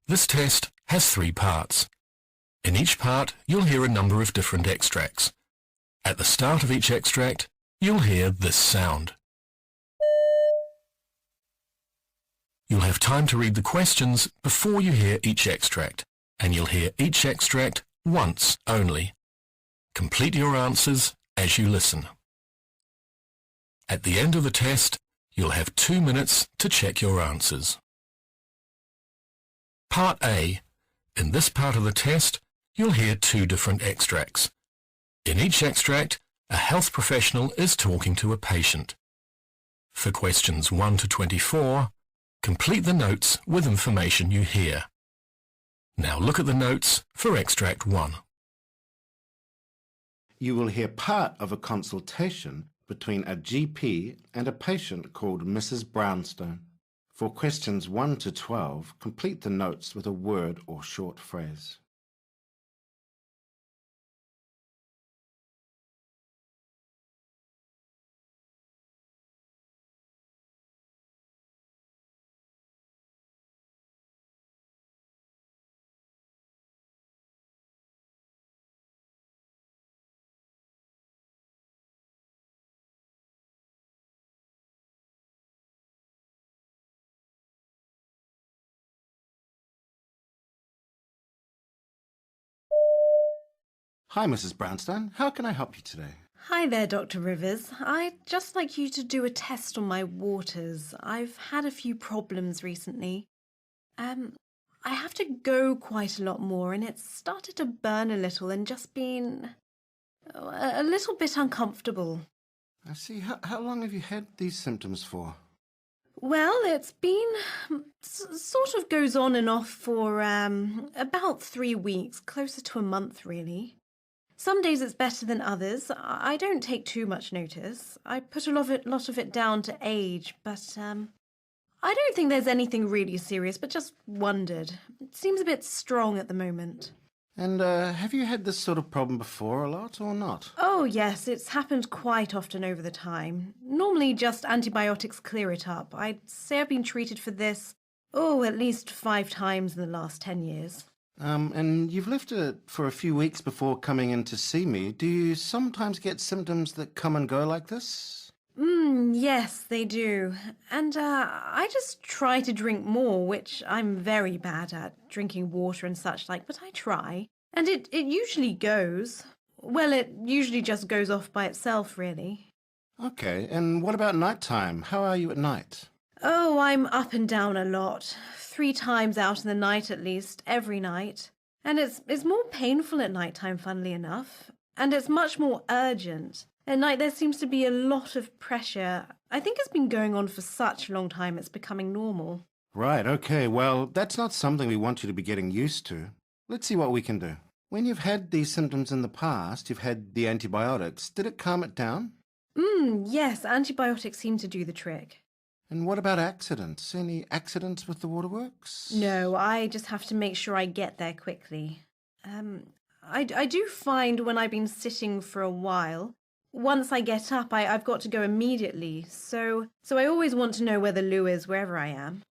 This test has 3 parts. In each part, you'll hear a number of different extracts. At the start of each extract, you'll hear this sound. You'll have time to read the questions before you hear each extract, and you'll hear each extract once only. Complete your answers as you listen. At the end of the test, you'll have 2 minutes to check your answers. Part A. In this part of the test, you'll hear 2 different extracts. In each extract, a health professional is talking to a patient. For questions 1 to 24, complete the notes with information you hear. Now look at the notes for extract 1. You will hear part of a consultation between a GP and a patient called Mrs. Brownstone. For questions 1 to 12, complete the notes with a word or short phrase. Hi, Mrs. Brownstone. How can I help you today? Hi there, Dr. Rivers. I'd just like you to do a test on my waters. I've had a few problems recently. I have to go quite a lot more, and it's started to burn a little and just been a little bit uncomfortable. I see. How long have you had these symptoms for? Well, it's been sort of goes on and off for about 3 weeks, closer to a month, really. Some days it's better than others. I don't take too much notice. I put a lot of it down to age, but I don't think there's anything really serious, but just wondered. It seems a bit strong at the moment. And have you had this sort of problem before a lot or not? Oh, yes, it's happened quite often over the time. Normally just antibiotics clear it up. I'd say I've been treated for this, at least 5 times in the last 10 years. And you've left it for a few weeks before coming in to see me. Do you sometimes get symptoms that come and go like this? Yes, they do. And I just try to drink more, which I'm very bad at, drinking water and such like, but I try. And it usually goes. Well, it usually just goes off by itself, really. Okay, and what about nighttime? How are you at night? Oh, I'm up and down a lot. 3 times out in the night at least, every night. And it's more painful at nighttime, funnily enough. And it's much more urgent. At night there seems to be a lot of pressure. I think it's been going on for such a long time it's becoming normal. Right, okay, well, that's not something we want you to be getting used to. Let's see what we can do. When you've had these symptoms in the past, you've had the antibiotics, did it calm it down? Yes, antibiotics seem to do the trick. And what about accidents? Any accidents with the waterworks? No, I just have to make sure I get there quickly. I do find when I've been sitting for a while, once I get up, I've got to go immediately. So I always want to know where the loo is wherever I am.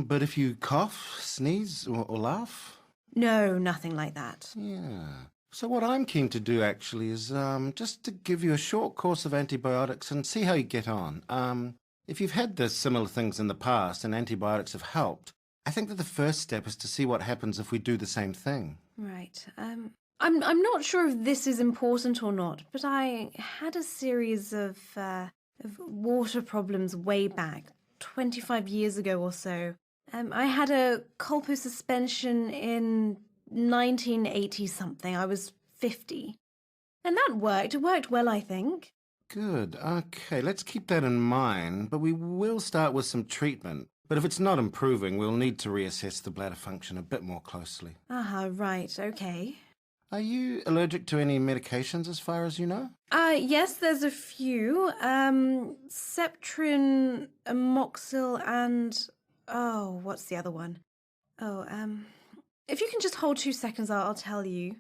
But if you cough, sneeze, or laugh? No, nothing like that. Yeah. So what I'm keen to do, actually, is just to give you a short course of antibiotics and see how you get on. If you've had this similar things in the past and antibiotics have helped, I think that the first step is to see what happens if we do the same thing. Right. I'm not sure if this is important or not, but I had a series of water problems way back, 25 years ago or so. I had a colposuspension in 1980-something. I was 50. And that worked. It worked well, I think. Good. Okay, let's keep that in mind, but we will start with some treatment. But if it's not improving, we'll need to reassess the bladder function a bit more closely. Right, okay. Are you allergic to any medications as far as you know? Yes, there's a few. Septrin, amoxil, and... Oh, what's the other one? If you can just hold 2 seconds, I'll tell you.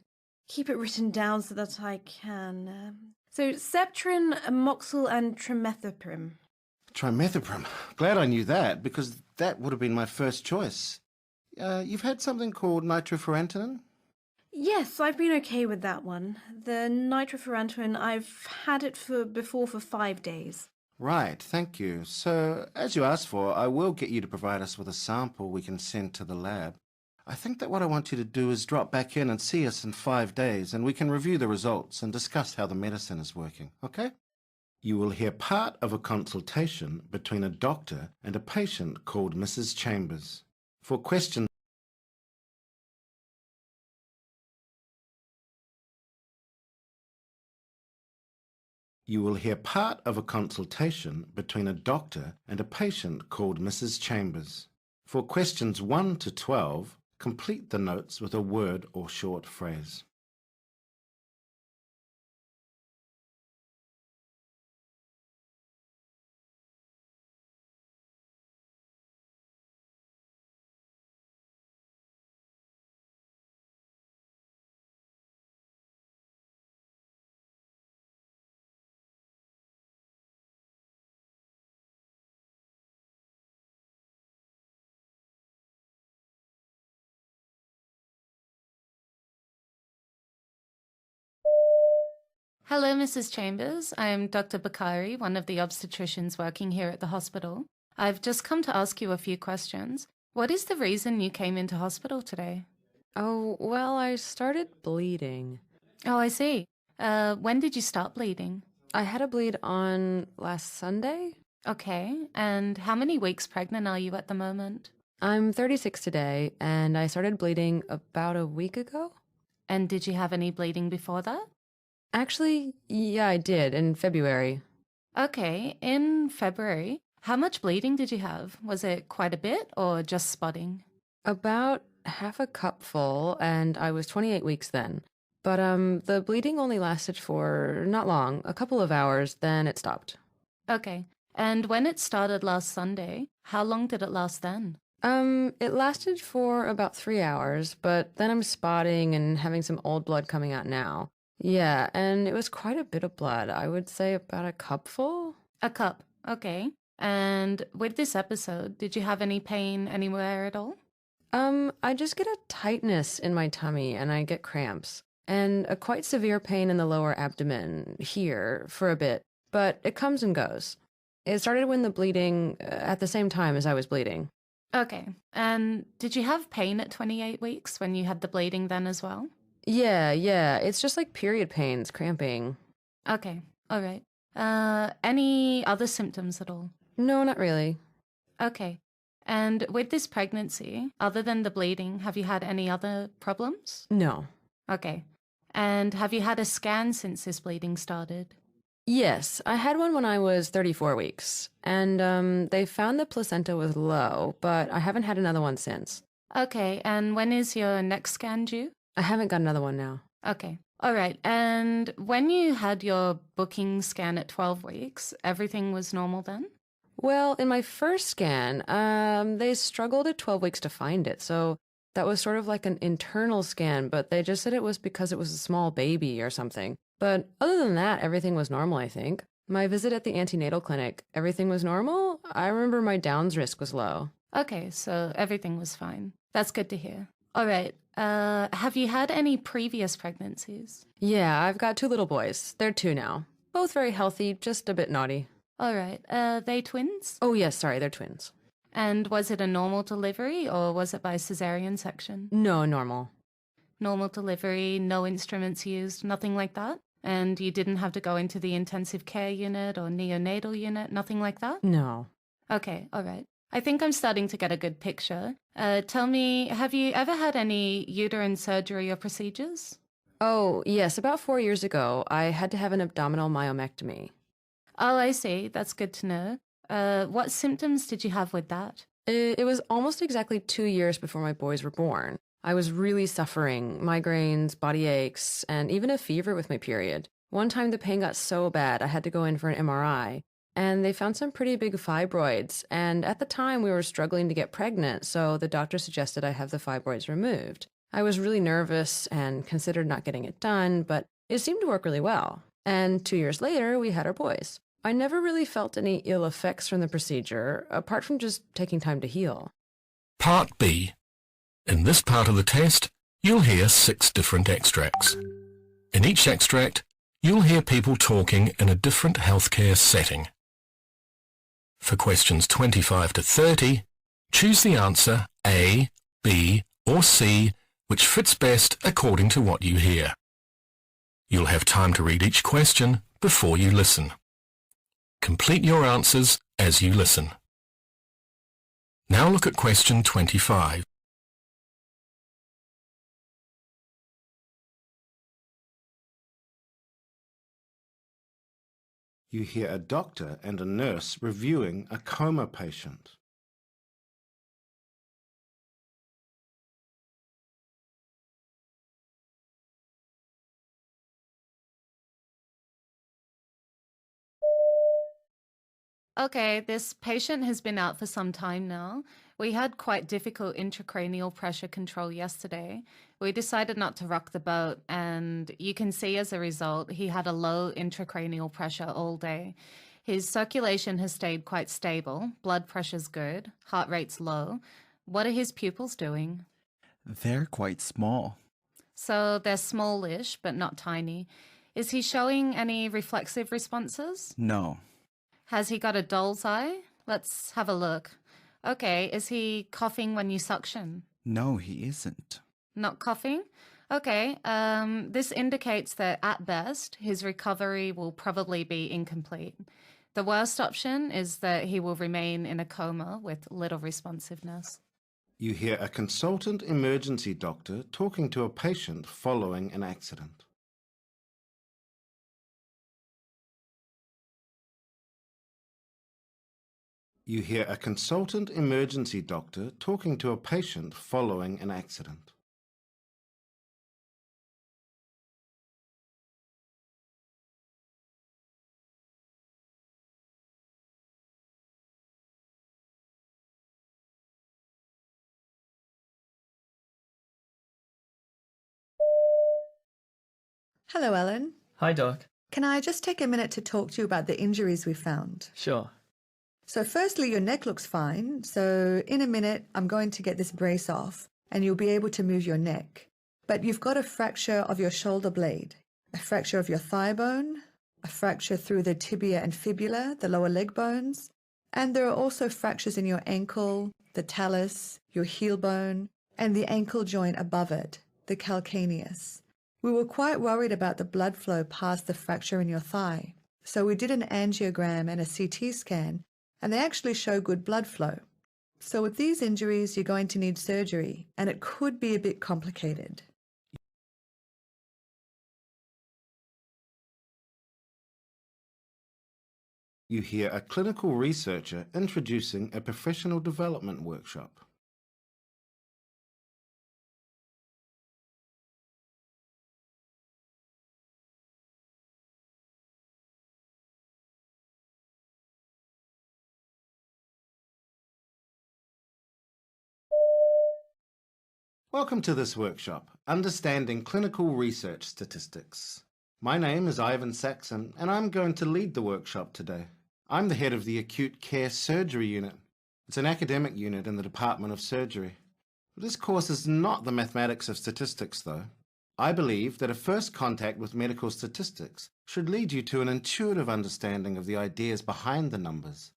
Keep it written down so that I can... So, Septrin, amoxil, and trimethoprim. Trimethoprim. Glad I knew that, because that would have been my first choice. You've had something called nitrofurantoin? Yes, I've been okay with that one. The nitrofurantoin, I've had it before for 5 days. Right, thank you. So, as you asked for, I will get you to provide us with a sample we can send to the lab. I think that what I want you to do is drop back in and see us in 5 days, and we can review the results and discuss how the medicine is working, okay? You will hear part of a consultation between a doctor and a patient called Mrs. Chambers. For questions, you will hear part of a consultation between a doctor and a patient called Mrs. Chambers. For questions 1 to 12, complete the notes with a word or short phrase. Hello, Mrs. Chambers. I am Dr. Bakari, one of the obstetricians working here at the hospital. I've just come to ask you a few questions. What is the reason you came into hospital today? Oh, well, I started bleeding. Oh, I see. When did you start bleeding? I had a bleed on last Sunday. Okay, and how many weeks pregnant are you at the moment? I'm 36 today, and I started bleeding about a week ago. And did you have any bleeding before that? Actually, yeah, I did, in February. Okay, in February. How much bleeding did you have? Was it quite a bit or just spotting? About half a cup full, and I was 28 weeks then. But the bleeding only lasted for not long, a couple of hours, then it stopped. Okay, and when it started last Sunday, how long did it last then? It lasted for about 3 hours, but then I'm spotting and having some old blood coming out now. Yeah, and it was quite a bit of blood. I would say about a cupful. A cup, okay. And with this episode, did you have any pain anywhere at all? I just get a tightness in my tummy and I get cramps. And a quite severe pain in the lower abdomen here for a bit, but it comes and goes. It started when the bleeding, at the same time as I was bleeding. Okay, and did you have pain at 28 weeks when you had the bleeding then as well? Yeah, it's just like period pains, cramping. Okay, all right. Any other symptoms at all? No, not really. Okay, and with this pregnancy, other than the bleeding, have you had any other problems? No. Okay, and have you had a scan since this bleeding started? Yes, I had one when I was 34 weeks, and they found the placenta was low, but I haven't had another one since. Okay, and when is your next scan due? I haven't got another one now. Okay, all right. And when you had your booking scan at 12 weeks, everything was normal then? Well, in my first scan, they struggled at 12 weeks to find it, so that was sort of like an internal scan, but they just said it was because it was a small baby or something. But other than that, everything was normal, I think. My visit at the antenatal clinic, everything was normal. I remember my Downs risk was low. Okay, so everything was fine. That's good to hear. All right. Have you had any previous pregnancies? Yeah, I've got 2 little boys. They're 2 now. Both very healthy, just a bit naughty. All right. They twins? Oh, yes, sorry, they're twins. And was it a normal delivery or was it by cesarean section? No, normal. Normal delivery, no instruments used, nothing like that? And you didn't have to go into the intensive care unit or neonatal unit, nothing like that? No. Okay, all right. I think I'm starting to get a good picture. Tell me, have you ever had any uterine surgery or procedures? Oh, yes, about 4 years ago, I had to have an abdominal myomectomy. Oh, I see. That's good to know. What symptoms did you have with that? It was almost exactly 2 years before my boys were born. I was really suffering, migraines, body aches, and even a fever with my period. One time the pain got so bad I had to go in for an MRI, and they found some pretty big fibroids, and at the time we were struggling to get pregnant, so the doctor suggested I have the fibroids removed. I was really nervous and considered not getting it done, but it seemed to work really well. And 2 years later, we had our boys. I never really felt any ill effects from the procedure, apart from just taking time to heal. Part B. In this part of the test, you'll hear 6 different extracts. In each extract, you'll hear people talking in a different healthcare setting. For questions 25 to 30, choose the answer A, B, or C, which fits best according to what you hear. You'll have time to read each question before you listen. Complete your answers as you listen. Now look at question 25. You hear a doctor and a nurse reviewing a coma patient. Okay, this patient has been out for some time now. We had quite difficult intracranial pressure control yesterday. We decided not to rock the boat, and you can see as a result, he had a low intracranial pressure all day. His circulation has stayed quite stable, blood pressure's good, heart rate's low. What are his pupils doing? They're quite small. So they're smallish, but not tiny. Is he showing any reflexive responses? No. Has he got a doll's eye? Let's have a look. Okay, is he coughing when you suction? No, he isn't. Not coughing? Okay, this indicates that at best, his recovery will probably be incomplete. The worst option is that he will remain in a coma with little responsiveness. You hear a consultant emergency doctor talking to a patient following an accident. You hear a consultant emergency doctor talking to a patient following an accident. Hello, Ellen. Hi, Doc. Can I just take a minute to talk to you about the injuries we found? Sure. So firstly, your neck looks fine. So in a minute, I'm going to get this brace off and you'll be able to move your neck. But you've got a fracture of your shoulder blade, a fracture of your thigh bone, a fracture through the tibia and fibula, the lower leg bones. And there are also fractures in your ankle, the talus, your heel bone, and the ankle joint above it, the calcaneus. We were quite worried about the blood flow past the fracture in your thigh. So we did an angiogram and a CT scan, and they actually show good blood flow. So with these injuries, you're going to need surgery, and it could be a bit complicated. You hear a clinical researcher introducing a professional development workshop. Welcome to this workshop, Understanding Clinical Research Statistics. My name is Ivan Saxon, and I'm going to lead the workshop today. I'm the head of the Acute Care Surgery Unit. It's an academic unit in the Department of Surgery. This course is not the mathematics of statistics, though. I believe that a first contact with medical statistics should lead you to an intuitive understanding of the ideas behind the numbers.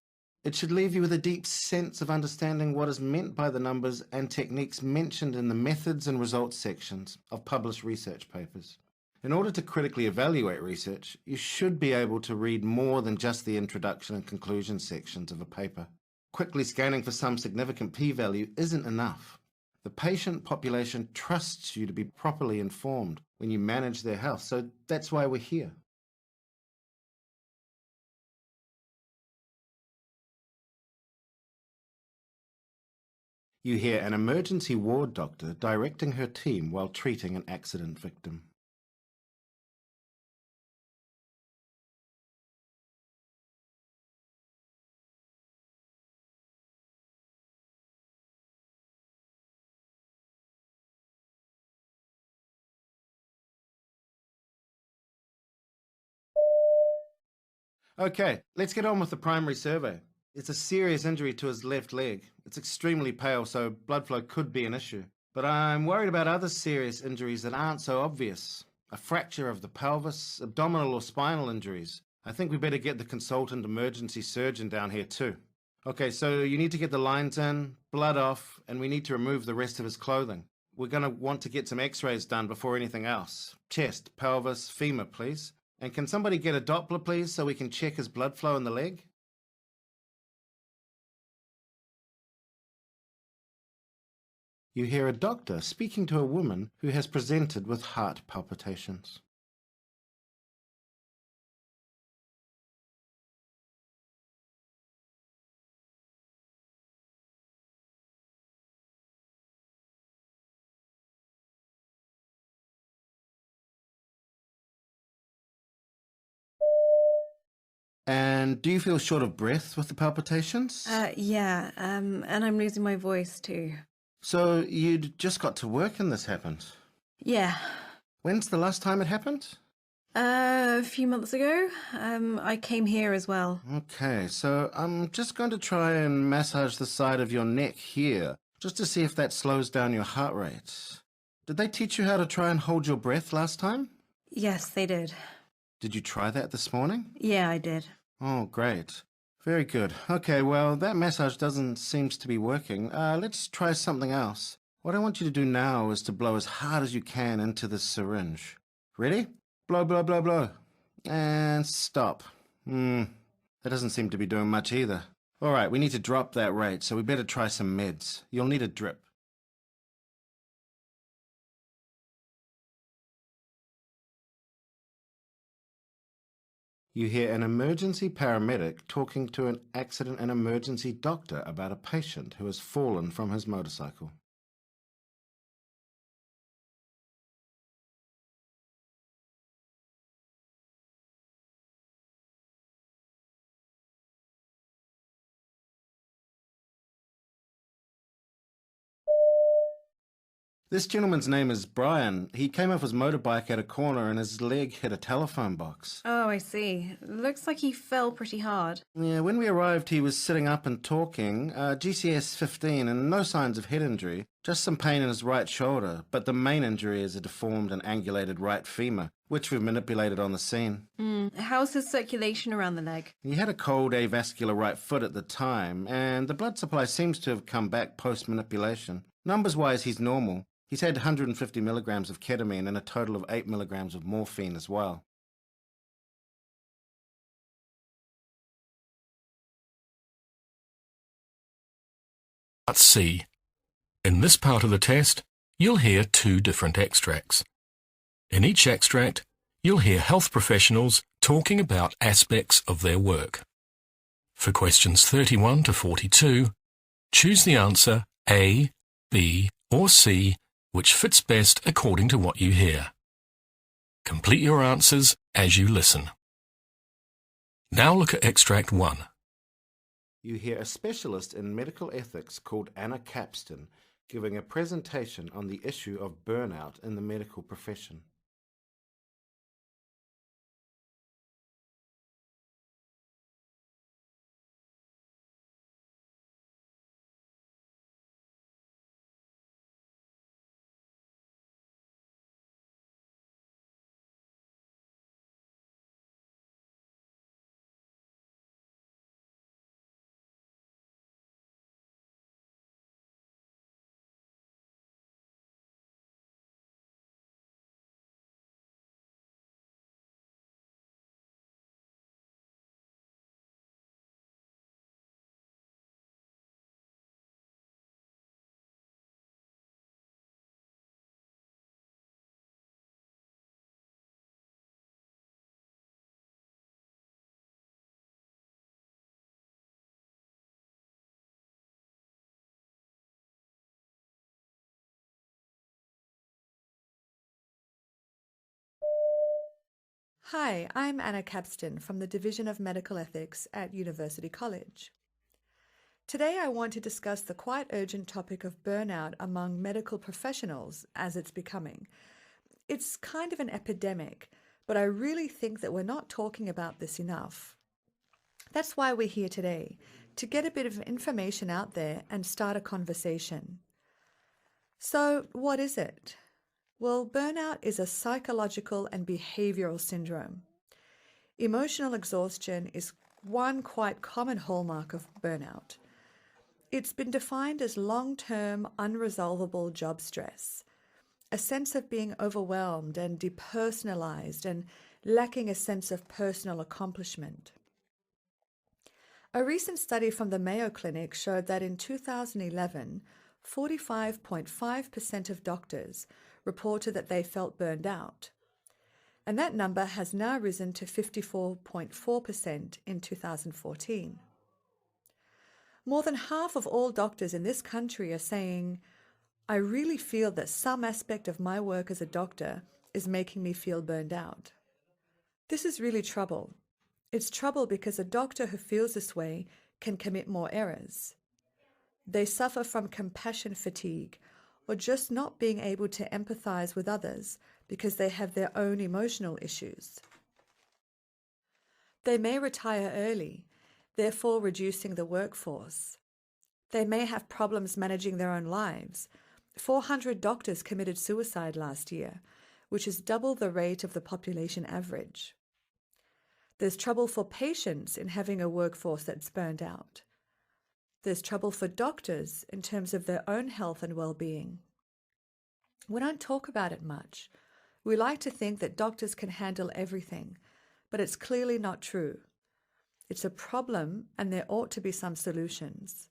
It should leave you with a deep sense of understanding what is meant by the numbers and techniques mentioned in the methods and results sections of published research papers. In order to critically evaluate research, you should be able to read more than just the introduction and conclusion sections of a paper. Quickly scanning for some significant p-value isn't enough. The patient population trusts you to be properly informed when you manage their health, so that's why we're here. You hear an emergency ward doctor directing her team while treating an accident victim. Okay, let's get on with the primary survey. It's a serious injury to his left leg. It's extremely pale, so blood flow could be an issue. But I'm worried about other serious injuries that aren't so obvious. A fracture of the pelvis, abdominal or spinal injuries. I think we better get the consultant emergency surgeon down here too. Okay, so you need to get the lines in, blood off, and we need to remove the rest of his clothing. We're going to want to get some x-rays done before anything else. Chest, pelvis, femur, please. And can somebody get a Doppler, please, so we can check his blood flow in the leg? You hear a doctor speaking to a woman who has presented with heart palpitations. And do you feel short of breath with the palpitations? Yeah, and I'm losing my voice too. So you'd just got to work and this happened? Yeah. When's the last time it happened? A few months ago. I came here as well. Okay, so I'm just going to try and massage the side of your neck here, just to see if that slows down your heart rate. Did they teach you how to try and hold your breath last time? Yes, they did. Did you try that this morning? Yeah, I did. Oh, great. Very good. Okay, well, that massage doesn't seem to be working. Let's try something else. What I want you to do now is to blow as hard as you can into this syringe. Ready? Blow, blow, blow, blow. And stop. That doesn't seem to be doing much either. All right, we need to drop that rate, so we better try some meds. You'll need a drip. You hear an emergency paramedic talking to an accident and emergency doctor about a patient who has fallen from his motorcycle. This gentleman's name is Brian. He came off his motorbike at a corner and his leg hit a telephone box. Oh, I see. Looks like he fell pretty hard. Yeah, when we arrived, he was sitting up and talking, GCS 15 and no signs of head injury, just some pain in his right shoulder, but the main injury is a deformed and angulated right femur, which we've manipulated on the scene. How's his circulation around the leg? He had a cold avascular right foot at the time, and the blood supply seems to have come back post-manipulation. Numbers-wise, he's normal. He's had 150 milligrams of ketamine and a total of 8 milligrams of morphine as well. Part C. In this part of the test, you'll hear two different extracts. In each extract, you'll hear health professionals talking about aspects of their work. For questions 31 to 42, choose the answer A, B, or C, which fits best according to what you hear. Complete your answers as you listen. Now look at extract 1. You hear a specialist in medical ethics called Anna Capston giving a presentation on the issue of burnout in the medical profession. Hi, I'm Anna Capston from the Division of Medical Ethics at University College. Today I want to discuss the quite urgent topic of burnout among medical professionals as it's becoming. It's kind of an epidemic, but I really think that we're not talking about this enough. That's why we're here today, to get a bit of information out there and start a conversation. So, what is it? Well, burnout is a psychological and behavioral syndrome. Emotional exhaustion is one quite common hallmark of burnout. It's been defined as long-term, unresolvable job stress, a sense of being overwhelmed and depersonalized and lacking a sense of personal accomplishment. A recent study from the Mayo Clinic showed that in 2011, 45.5% of doctors reported that they felt burned out. And that number has now risen to 54.4% in 2014. More than half of all doctors in this country are saying, I really feel that some aspect of my work as a doctor is making me feel burned out. This is really trouble. It's trouble because a doctor who feels this way can commit more errors. They suffer from compassion fatigue or just not being able to empathize with others because they have their own emotional issues. They may retire early, therefore reducing the workforce. They may have problems managing their own lives. 400 doctors committed suicide last year, which is double the rate of the population average. There's trouble for patients in having a workforce that's burned out. There's trouble for doctors in terms of their own health and well-being. We don't talk about it much. We like to think that doctors can handle everything, but it's clearly not true. It's a problem, and there ought to be some solutions.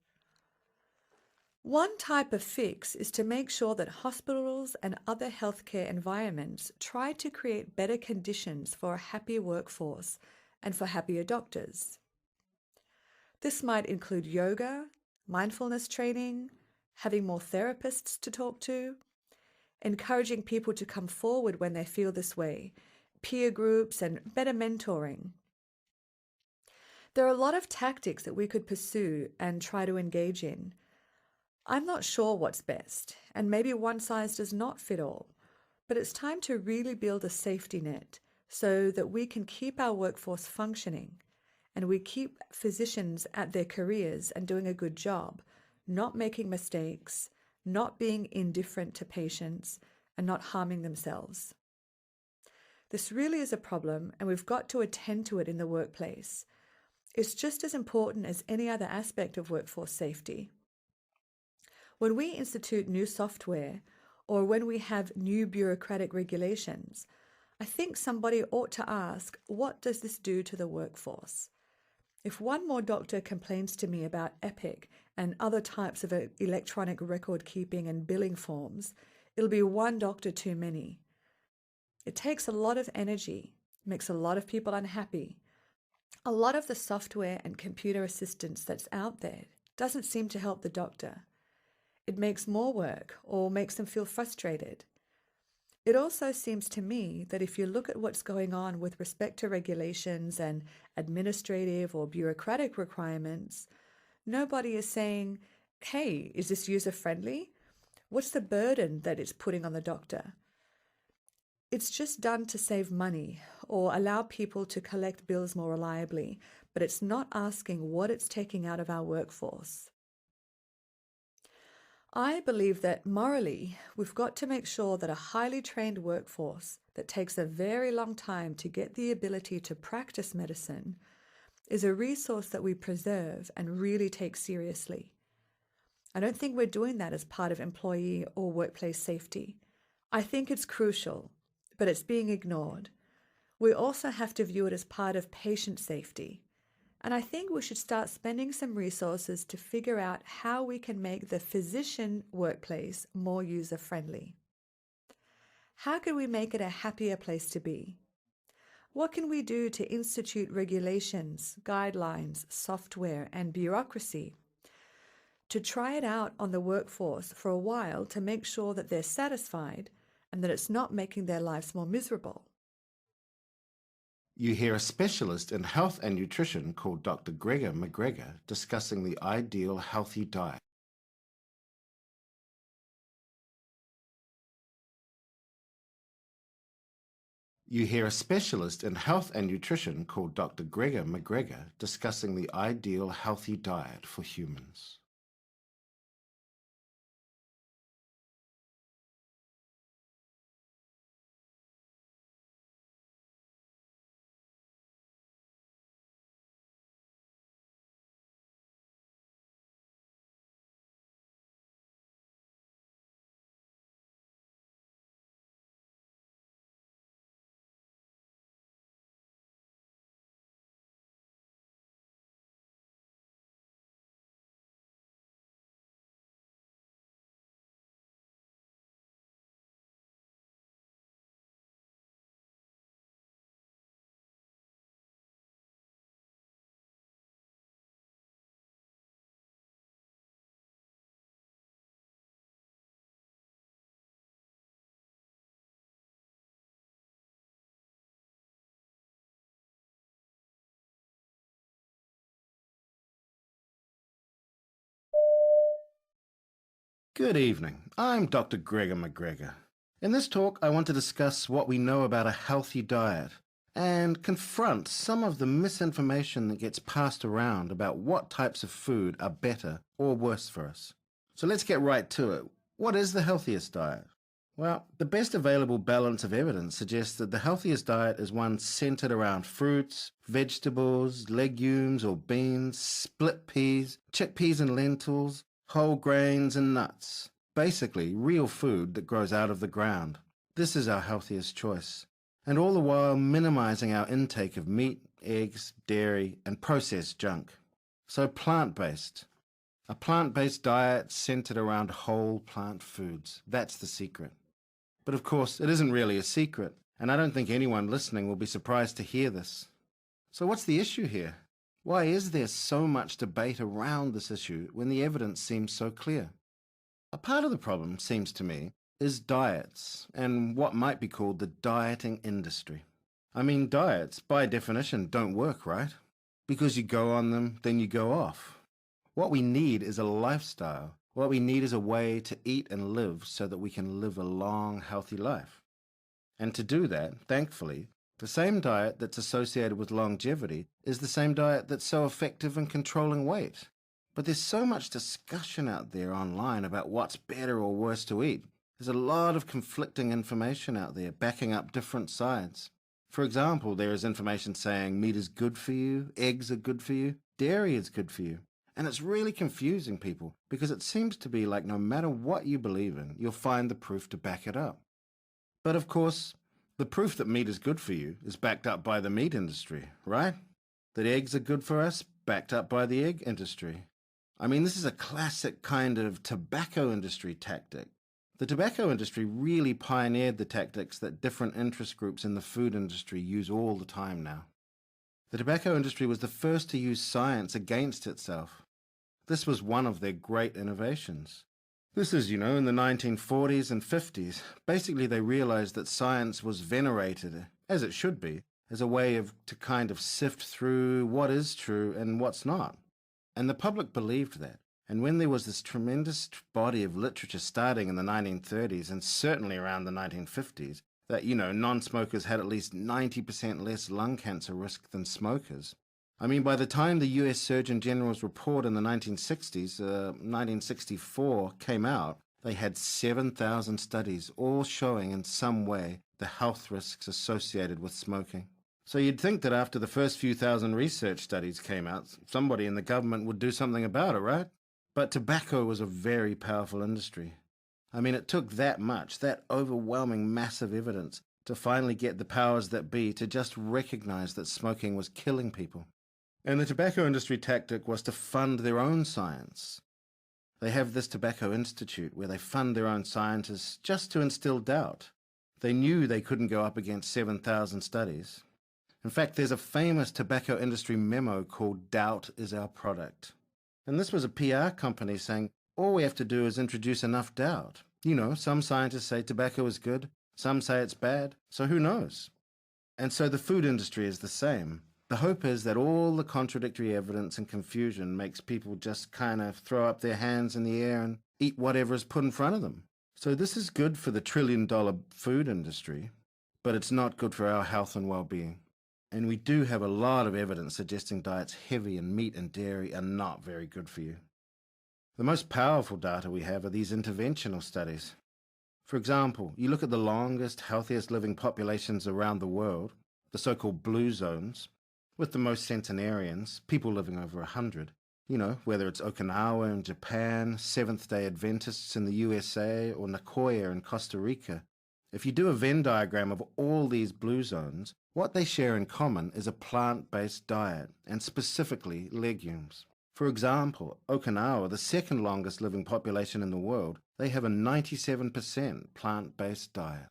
One type of fix is to make sure that hospitals and other healthcare environments try to create better conditions for a happy workforce and for happier doctors. This might include yoga, mindfulness training, having more therapists to talk to, encouraging people to come forward when they feel this way, peer groups, and better mentoring. There are a lot of tactics that we could pursue and try to engage in. I'm not sure what's best, and maybe one size does not fit all, but it's time to really build a safety net so that we can keep our workforce functioning and we keep physicians at their careers and doing a good job, not making mistakes, not being indifferent to patients, and not harming themselves. This really is a problem, and we've got to attend to it in the workplace. It's just as important as any other aspect of workforce safety. When we institute new software or when we have new bureaucratic regulations, I think somebody ought to ask, what does this do to the workforce? If one more doctor complains to me about Epic and other types of electronic record keeping and billing forms, it'll be one doctor too many. It takes a lot of energy, makes a lot of people unhappy. A lot of the software and computer assistance that's out there doesn't seem to help the doctor. It makes more work or makes them feel frustrated. It also seems to me that if you look at what's going on with respect to regulations and administrative or bureaucratic requirements, nobody is saying, hey, is this user-friendly? What's the burden that it's putting on the doctor? It's just done to save money or allow people to collect bills more reliably, but it's not asking what it's taking out of our workforce. I believe that morally, we've got to make sure that a highly trained workforce that takes a very long time to get the ability to practice medicine is a resource that we preserve and really take seriously. I don't think we're doing that as part of employee or workplace safety. I think it's crucial, but it's being ignored. We also have to view it as part of patient safety. And I think we should start spending some resources to figure out how we can make the physician workplace more user-friendly. How can we make it a happier place to be? What can we do to institute regulations, guidelines, software, and bureaucracy to try it out on the workforce for a while to make sure that they're satisfied and that it's not making their lives more miserable? You hear a specialist in health and nutrition called Dr. Gregor McGregor discussing the ideal healthy diet. You hear a specialist in health and nutrition called Dr. Gregor McGregor discussing the ideal healthy diet for humans. Good evening. I'm Dr. Gregor McGregor. In this talk, I want to discuss what we know about a healthy diet and confront some of the misinformation that gets passed around about what types of food are better or worse for us. So let's get right to it. What is the healthiest diet? Well, the best available balance of evidence suggests that the healthiest diet is one centered around fruits, vegetables, legumes or beans, split peas, chickpeas and lentils, whole grains and nuts. Basically, real food that grows out of the ground. This is our healthiest choice. And all the while minimizing our intake of meat, eggs, dairy, and processed junk. So plant-based. A plant-based diet centered around whole plant foods. That's the secret. But of course, it isn't really a secret, and I don't think anyone listening will be surprised to hear this. So what's the issue here? Why is there so much debate around this issue when the evidence seems so clear? A part of the problem, seems to me, is diets and what might be called the dieting industry. I mean, diets, by definition, don't work, right? Because you go on them, then you go off. What we need is a lifestyle. What we need is a way to eat and live so that we can live a long, healthy life. And to do that, thankfully, the same diet that's associated with longevity is the same diet that's so effective in controlling weight. But there's so much discussion out there online about what's better or worse to eat. There's a lot of conflicting information out there backing up different sides. For example, there is information saying meat is good for you, eggs are good for you, dairy is good for you. And it's really confusing people because it seems to be like no matter what you believe in, you'll find the proof to back it up. But of course, the proof that meat is good for you is backed up by the meat industry, right? That eggs are good for us, backed up by the egg industry. I mean, this is a classic kind of tobacco industry tactic. The tobacco industry really pioneered the tactics that different interest groups in the food industry use all the time now. The tobacco industry was the first to use science against itself. This was one of their great innovations. This is, in the 1940s and 50s. Basically, they realized that science was venerated, as it should be, as a way to kind of sift through what is true and what's not. And the public believed that. And when there was this tremendous body of literature starting in the 1930s and certainly around the 1950s, that, non-smokers had at least 90% less lung cancer risk than smokers. I mean, by the time the US Surgeon General's report in the 1960s, 1964, came out, they had 7,000 studies, all showing in some way the health risks associated with smoking. So you'd think that after the first few thousand research studies came out, somebody in the government would do something about it, right? But tobacco was a very powerful industry. I mean, it took that much, that overwhelming massive evidence, to finally get the powers that be to just recognize that smoking was killing people. And the tobacco industry tactic was to fund their own science. They have this Tobacco Institute where they fund their own scientists just to instill doubt. They knew they couldn't go up against 7,000 studies. In fact, there's a famous tobacco industry memo called Doubt is Our Product. And this was a PR company saying, all we have to do is introduce enough doubt. Some scientists say tobacco is good, some say it's bad, so who knows? And so the food industry is the same. The hope is that all the contradictory evidence and confusion makes people just kind of throw up their hands in the air and eat whatever is put in front of them. So this is good for the trillion-dollar food industry, but it's not good for our health and well-being. And we do have a lot of evidence suggesting diets heavy in meat and dairy are not very good for you. The most powerful data we have are these interventional studies. For example, you look at the longest, healthiest living populations around the world, the so-called blue zones, with the most centenarians, people living over 100. Whether it's Okinawa in Japan, Seventh-day Adventists in the USA, or Nicoya in Costa Rica. If you do a Venn diagram of all these blue zones, what they share in common is a plant-based diet, and specifically legumes. For example, Okinawa, the second longest living population in the world, they have a 97% plant-based diet.